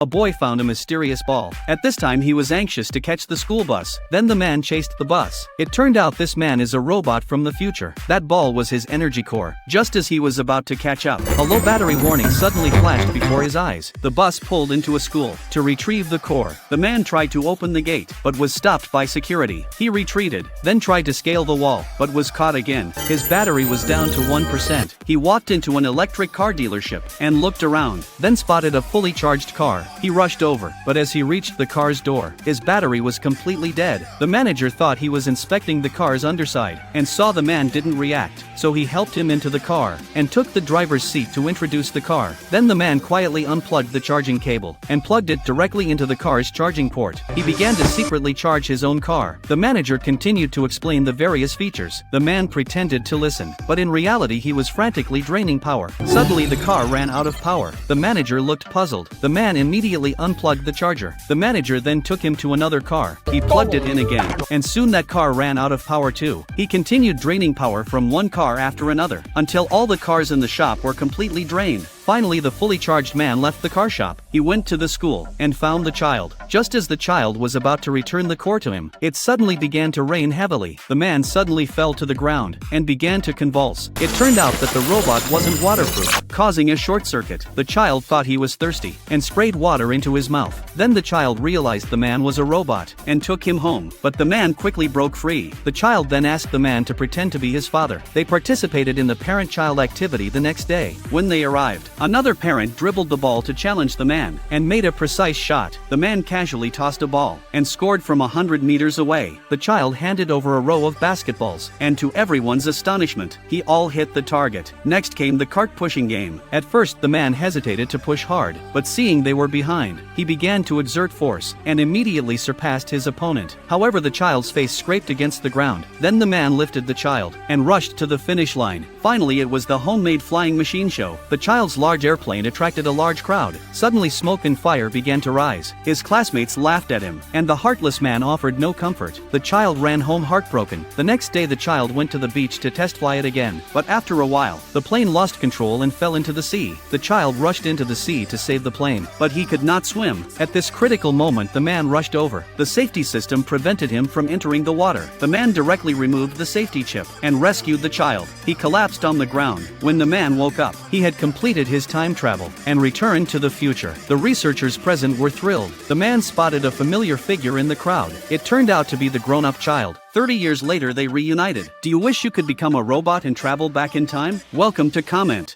A boy found a mysterious ball. At this time he was anxious to catch the school bus. Then the man chased the bus. It turned out this man is a robot from the future. That ball was his energy core. Just as he was about to catch up, a low battery warning suddenly flashed before his eyes. The bus pulled into a school. To retrieve the core, the man tried to open the gate, but was stopped by security. He retreated, then tried to scale the wall, but was caught again. His battery was down to 1%. He walked into an electric car dealership and looked around, then spotted a fully charged car. He rushed over, but as he reached the car's door, his battery was completely dead. The manager thought he was inspecting the car's underside, and saw the man didn't react, so he helped him into the car, and took the driver's seat to introduce the car. Then the man quietly unplugged the charging cable, and plugged it directly into the car's charging port. He began to secretly charge his own car. The manager continued to explain the various features. The man pretended to listen, but in reality he was frantically draining power. Suddenly the car ran out of power. The manager looked puzzled. The man immediately unplugged the charger. The manager then took him to another car. He plugged it in again, and soon that car ran out of power too. He continued draining power from one car after another, until all the cars in the shop were completely drained. Finally the fully charged man left the car shop. He went to the school, and found the child. Just as the child was about to return the core to him, it suddenly began to rain heavily. The man suddenly fell to the ground, and began to convulse. It turned out that the robot wasn't waterproof, causing a short circuit. The child thought he was thirsty, and sprayed water into his mouth. Then the child realized the man was a robot, and took him home. But the man quickly broke free. The child then asked the man to pretend to be his father. They participated in the parent-child activity the next day. When they arrived, another parent dribbled the ball to challenge the man, and made a precise shot. The man casually tossed a ball, and scored from 100 meters away. The child handed over a row of basketballs, and to everyone's astonishment, he all hit the target. Next came the cart pushing game. At first the man hesitated to push hard, but seeing they were behind, he began to exert force, and immediately surpassed his opponent. However, the child's face scraped against the ground. Then the man lifted the child, and rushed to the finish line. Finally it was the homemade flying machine show. The child's large airplane attracted a large crowd. Suddenly smoke and fire began to rise. His classmates laughed at him, and the heartless man offered no comfort. The child ran home heartbroken. The next day the child went to the beach to test fly it again, but after a while, the plane lost control and fell into the sea. The child rushed into the sea to save the plane, but he could not swim. At this critical moment the man rushed over. The safety system prevented him from entering the water. The man directly removed the safety chip, and rescued the child. He collapsed on the ground. When the man woke up, he had completed his time travel, and returned to the future. The researchers present were thrilled. The man spotted a familiar figure in the crowd. It turned out to be the grown-up child. 30 years later they reunited. Do you wish you could become a robot and travel back in time? Welcome to comment.